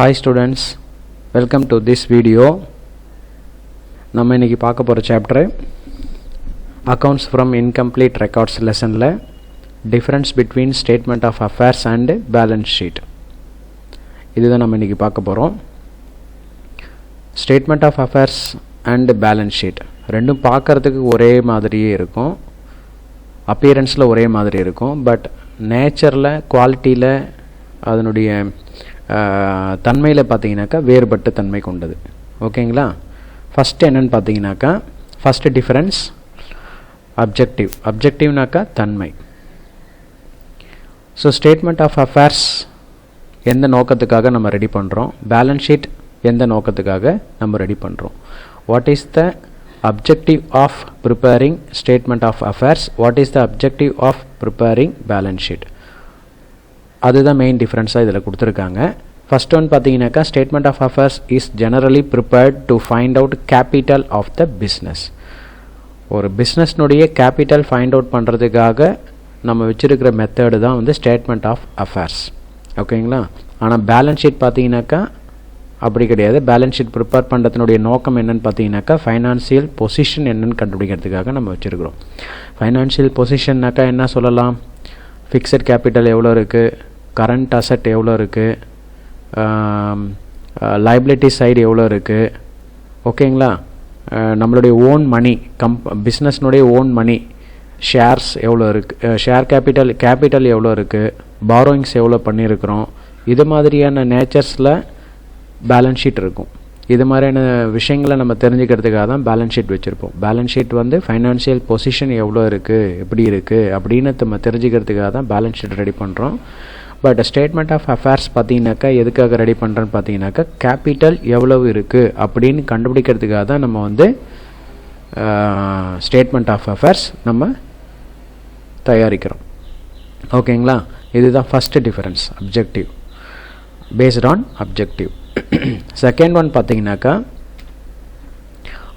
Hi students, welcome to this video. நம்ம இன்னைக்கு பார்க்க போற chapter Accounts from Incomplete Records லெசன்ல Difference between Statement of Affairs and Balance Sheet. இதுதான் நம்ம இன்னைக்கு பார்க்க போறோம். Statement of Affairs and Balance Sheet ரெண்டும் பார்க்கிறதுக்கு ஒரே மாதிரியே இருக்கும். அப்பியரன்ஸ்ல ஒரே மாதிரி இருக்கும். பட் நேச்சர்ல குவாலிட்டில அதனுடைய தன்மையில் பார்த்தீங்கன்னாக்கா வேறுபட்ட தன்மை கொண்டது. ஓகேங்களா? ஃபஸ்ட்டு என்னென்னு பார்த்தீங்கன்னாக்கா ஃபஸ்ட்டு டிஃபரன்ஸ் அப்ஜெக்டிவ்னாக்கா தன்மை. ஸோ ஸ்டேட்மெண்ட் ஆஃப் அஃபேர்ஸ் எந்த நோக்கத்துக்காக நம்ம ரெடி பண்ணுறோம், பேலன்ஸ் ஷீட் எந்த நோக்கத்துக்காக நம்ம ரெடி பண்ணுறோம். What is the objective of preparing statement of affairs, what is the objective of preparing balance sheet, அதுதான் மெயின் டிஃப்ரென்ஸாக இதில் கொடுத்துருக்காங்க. ஃபர்ஸ்ட் ஒன் பார்த்தீங்கன்னாக்கா statement of affairs is generally prepared to find out capital of the business. ஒரு பிஸ்னஸ்னுடைய capital find out பண்ணுறதுக்காக நம்ம வச்சுருக்கிற மெத்தடு தான் வந்து ஸ்டேட்மெண்ட் ஆஃப் அஃபேர்ஸ். ஓகேங்களா? ஆனால் பேலன்ஸ் ஷீட் பார்த்தீங்கன்னாக்கா அப்படி கிடையாது. பேலன்ஸ் ஷீட் ப்ரிப்பேர் பண்ணுறதுனுடைய நோக்கம் என்னென்னு பார்த்தீங்கன்னாக்கா ஃபைனான்சியல் பொசிஷன் என்னென்னு கண்டுபிடிக்கிறதுக்காக நம்ம வச்சுருக்கிறோம். ஃபைனான்சியல் பொசிஷன்னாக்கா என்ன சொல்லலாம்? ஃபிக்ஸட் கேபிட்டல் எவ்வளோ இருக்குது, கரண்ட் அசட் எவ்வளோ இருக்குது, லைபிலிட்டி சைடு எவ்வளோ இருக்குது. ஓகேங்களா? நம்மளுடைய ஓன் மணி, பிஸ்னஸ்னுடைய ஓன் மணி, ஷேர்ஸ் எவ்வளோ இருக்குது, ஷேர் கேபிட்டல் எவ்வளோ இருக்குது, பாரோயிங்ஸ் எவ்வளோ பண்ணியிருக்கிறோம். இது மாதிரியான நேச்சர்ஸில் பேலன்ஸ் ஷீட் இருக்கும். இது மாதிரியான விஷயங்களை நம்ம தெரிஞ்சுக்கிறதுக்காக தான் பேலன்ஸ் ஷீட் வச்சுருப்போம். பேலன்ஸ் ஷீட் வந்து ஃபைனான்சியல் பொசிஷன் எவ்வளோ இருக்குது, எப்படி இருக்குது அப்படின்னு நம்ம தெரிஞ்சுக்கிறதுக்காக தான் பேலன்ஸ் ஷீட் ரெடி பண்ணுறோம். பட் ஸ்டேட்மெண்ட் ஆஃப் அஃபேர்ஸ் பார்த்தீங்கன்னாக்கா எதுக்காக ரெடி பண்ணுறோன்னு பார்த்தீங்கன்னாக்கா கேபிட்டல் எவ்வளவு இருக்குது அப்படின்னு கண்டுபிடிக்கிறதுக்காக தான் நம்ம வந்து ஸ்டேட்மெண்ட் ஆஃப் அஃபேர்ஸ் நம்ம தயாரிக்கிறோம். ஓகேங்களா? இதுதான் first difference, objective, based on objective. Second one பார்த்தீங்கன்னாக்கா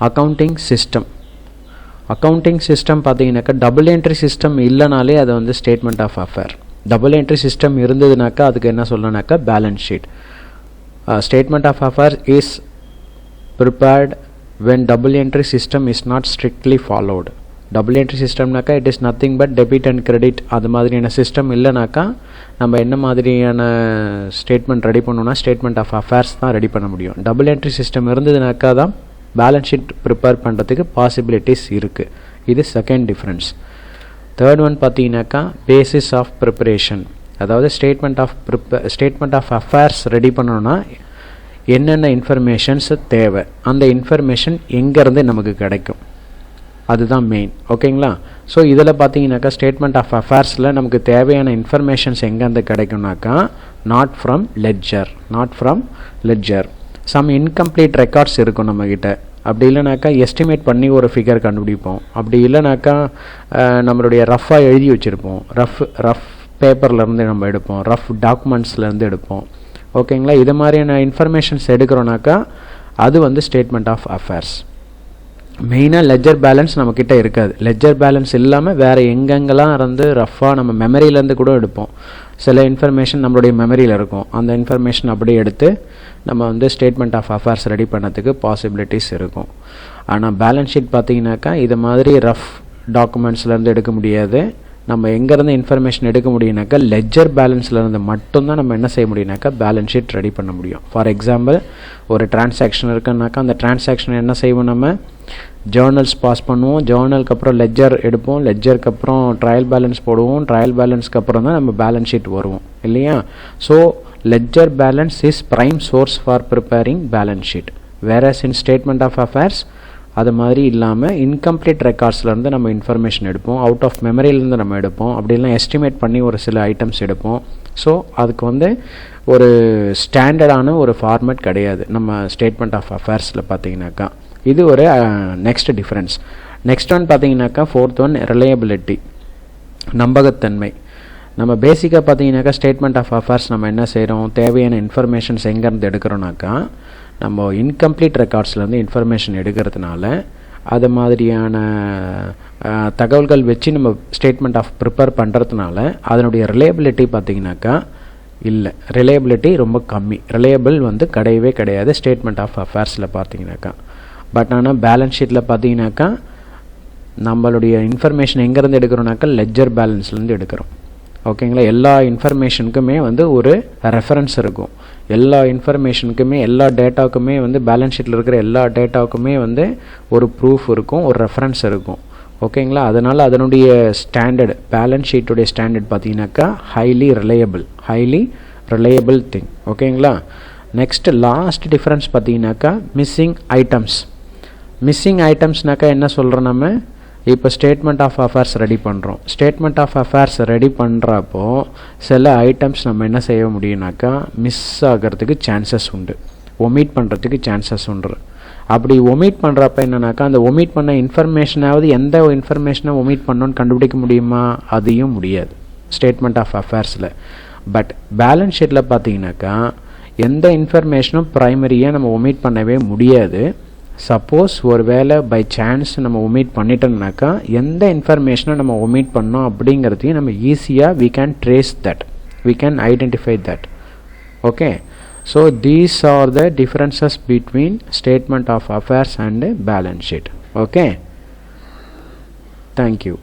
அக்கௌண்டிங் சிஸ்டம். அக்கௌண்டிங் சிஸ்டம் பார்த்தீங்கன்னாக்கா டபுள் என்ட்ரி சிஸ்டம் இல்லைனாலே அது வந்து statement of affair. Double entry system இருந்ததுனாக்கா அதுக்கு என்ன சொல்லணும்னாக்கா balance sheet. Statement of affair is prepared when double entry system is not strictly followed. Double entry சிஸ்டம்னாக்கா it is nothing but debit and credit. அது மாதிரியான சிஸ்டம் இல்லைனாக்கா நம்ம என்ன மாதிரியான ஸ்டேட்மெண்ட் ரெடி பண்ணணும்னா ஸ்டேட்மெண்ட் ஆஃப் அஃபேர்ஸ் தான் ரெடி பண்ண முடியும். டபுள் என்ட்ரி சிஸ்டம் இருந்ததுனாக்கா தான் பேலன்ஸ் ஷீட் ப்ரிப்பேர் பண்ணுறதுக்கு பாசிபிலிட்டிஸ் இருக்குது. இது செகண்ட் டிஃப்ரென்ஸ். தேர்ட் ஒன் பார்த்தீங்கன்னாக்கா பேசிஸ் ஆஃப் ப்ரிப்பரேஷன். அதாவது ஸ்டேட்மெண்ட் ஆஃப் அஃபேர்ஸ் ரெடி பண்ணணும்னா என்னென்ன இன்ஃபர்மேஷன்ஸ் தேவை, அந்த இன்ஃபர்மேஷன் எங்கேருந்து நமக்கு கிடைக்கும், அதுதான் மெயின். ஓகேங்களா? ஸோ இதில் பார்த்தீங்கன்னாக்கா ஸ்டேட்மெண்ட் ஆஃப் அஃபேர்ஸில் நமக்கு தேவையான இன்ஃபர்மேஷன்ஸ் எங்கேருந்து கிடைக்கும்னாக்கா not from ledger. Some incomplete records இருக்கும் நம்மக்கிட்ட. அப்படி இல்லைனாக்கா எஸ்டிமேட் பண்ணி ஒரு ஃபிகர் கண்டுபிடிப்போம். அப்படி இல்லைனாக்கா நம்மளுடைய ரஃப்பாக எழுதி வச்சுருப்போம். ரஃப் பேப்பர்லேருந்து நம்ம எடுப்போம், ரஃப் டாக்குமெண்ட்ஸ்லேருந்து எடுப்போம். ஓகேங்களா? இது மாதிரியான இன்ஃபர்மேஷன்ஸ் எடுக்கிறோன்னாக்கா அது வந்து ஸ்டேட்மெண்ட் ஆஃப் அஃபேர்ஸ். மெயினாக லெட்ஜர் பேலன்ஸ் நம்மக்கிட்ட இருக்காது. லெட்ஜர் பேலன்ஸ் இல்லாமல் வேறு எங்கெங்கெல்லாம் இருந்து ரஃப்பாக நம்ம மெமரியிலேருந்து கூட எடுப்போம். சில இன்ஃபர்மேஷன் நம்மளுடைய மெமரியில் இருக்கும். அந்த இன்ஃபர்மேஷன் அப்படியே எடுத்து நம்ம வந்து ஸ்டேட்மெண்ட் ஆஃப் அஃபேர்ஸ் ரெடி பண்ணதுக்கு பாசிபிலிட்டிஸ் இருக்கும். ஆனால் பேலன்ஸ் ஷீட் பார்த்தீங்கன்னாக்கா இது மாதிரி ரஃப் டாக்குமெண்ட்ஸ்லேருந்து எடுக்க முடியாது. நம்ம எங்கேருந்து இன்ஃபர்மேஷன் எடுக்க முடியும்னாக்கா லெட்ஜர் பேலன்ஸ்லேருந்து மட்டும்தான் நம்ம என்ன செய்ய முடியும்னாக்கா பேலன்ஸ் ஷீட் ரெடி பண்ண முடியும். ஃபார் எக்ஸாம்பிள், ஒரு டிரான்சாக்ஷன் இருக்குன்னாக்கா அந்த டிரான்சாக்ஷன் என்ன செய்வோம், நம்ம ஜேர்னல்ஸ் பாஸ் பண்ணுவோம். ஜேர்னலுக்கு அப்புறம் லெட்ஜர் எடுப்போம். லெட்ஜருக்கு அப்புறம் ட்ரையல் பேலன்ஸ் போடுவோம். ட்ரையல் பேலன்ஸ்க்கு அப்புறம் தான் நம்ம பேலன்ஸ் ஷீட் வருவோம் இல்லையா? So ledger balance is prime source for preparing balance sheet. Whereas in statement of affairs அது மாதிரி இல்லாமல் இன்கம்ப்ளீட் ரெக்கார்ட்ஸ்லேருந்து நம்ம இன்ஃபர்மேஷன் எடுப்போம். அவுட் ஆஃப் மெமரியிலேருந்து நம்ம எடுப்போம். அப்படிலாம் எஸ்டிமேட் பண்ணி ஒரு சில ஐட்டம்ஸ் எடுப்போம். ஸோ அதுக்கு வந்து ஒரு ஸ்டாண்டர்டான ஒரு ஃபார்மேட் கிடையாது நம்ம ஸ்டேட்மெண்ட் ஆஃப் அஃபேர்ஸில் பார்த்தீங்கன்னாக்கா. இது ஒரு நெக்ஸ்ட் டிஃப்ரென்ஸ். நெக்ஸ்ட் ஒன் பார்த்தீங்கன்னாக்கா ஃபோர்த் ஒன் ரிலையபிலிட்டி, நம்பகத்தன்மை. நம்ம பேசிக்காக பார்த்தீங்கன்னாக்கா ஸ்டேட்மெண்ட் ஆஃப் அஃபேர்ஸ் நம்ம என்ன செய்கிறோம், தேவையான இன்ஃபர்மேஷன்ஸ் எங்கேருந்து எடுக்கிறோன்னாக்கா நம்ம இன்கம்ப்ளீட் ரெக்கார்ட்ஸ்லேருந்து இன்ஃபர்மேஷன் எடுக்கிறதுனால அது மாதிரியான தகவல்கள் வச்சு நம்ம ஸ்டேட்மெண்ட் ஆஃப் ப்ரிப்பேர் பண்ணுறதுனால அதனுடைய ரிலையபிலிட்டி பார்த்தீங்கன்னாக்கா இல்லை, ரிலையபிலிட்டி ரொம்ப கம்மி. ரிலையபிள் வந்து கிடையவே கிடையாது ஸ்டேட்மெண்ட் ஆஃப் அஃபேர்ஸில் பார்த்தீங்கன்னாக்கா. பட் ஆனால் பேலன்ஸ் ஷீட்டில் பார்த்தீங்கன்னாக்கா நம்மளுடைய இன்ஃபர்மேஷன் எங்கேருந்து எடுக்கிறோம்னாக்கா லெட்ஜர் பேலன்ஸ்லேருந்து எடுக்கிறோம். ஓகேங்களா. எல்லா இன்ஃபர்மேஷனுக்குமே வந்து ஒரு ரெஃபரன்ஸ் இருக்கும். எல்லா இன்ஃபர்மேஷனுக்குமே எல்லா டேட்டாவுக்குமே வந்து பேலன்ஸ் ஷீட்டில் இருக்கிற எல்லா டேட்டாவுக்குமே வந்து ஒரு ப்ரூஃப் இருக்கும், ஒரு ரெஃபரன்ஸ் இருக்கும். ஓகேங்களா. அதனால் அதனுடைய ஸ்டாண்டர்ட் பேலன்ஸ் ஷீட்டுடைய ஸ்டாண்டர்ட் பார்த்தீங்கன்னாக்கா ஹைலி ரிலையபிள் திங். ஓகேங்களா. நெக்ஸ்ட் லாஸ்ட் டிஃப்ரென்ஸ் பார்த்தீங்கன்னாக்கா மிஸ்ஸிங் ஐட்டம்ஸ்னாக்கா என்ன சொல்கிறோம், நம்ம இப்போ ஸ்டேட்மெண்ட் ஆஃப் அஃபேர்ஸ் ரெடி பண்ணுறோம். ஸ்டேட்மெண்ட் ஆஃப் அஃபேர்ஸ் ரெடி பண்ணுறப்போ சில ஐட்டம்ஸ் நம்ம என்ன செய்ய முடியும்னாக்கா மிஸ் ஆகிறதுக்கு சான்சஸ் உண்டு, ஒமிட் பண்ணுறதுக்கு சான்சஸ் உண்டு. அப்படி ஒமிட் பண்ணுறப்ப என்னன்னாக்கா அந்த ஒமிட் பண்ண இன்ஃபர்மேஷனாவது எந்த இன்ஃபர்மேஷனை ஒமிட் பண்ணோன்னு கண்டுபிடிக்க முடியுமா? அதையும் முடியாது ஸ்டேட்மெண்ட் ஆஃப் அஃபேர்ஸில். பட் பேலன்ஸ் ஷீட்டில் பார்த்தீங்கன்னாக்கா எந்த இன்ஃபர்மேஷனும் ப்ரைமரியாக நம்ம ஒமிட் பண்ணவே முடியாது. சப்போஸ் ஒரு வேளை பை சான்ஸ் நம்ம ஒமிட் பண்ணிட்டோம்னாக்கா எந்த இன்ஃபர்மேஷனை நம்ம ஒமிட் பண்ணோம் அப்படிங்கிறதையும் நம்ம ஈஸியாக we can trace that, we can identify that. Okay. So these are the differences between statement of affairs and balance sheet. Okay. Thank you.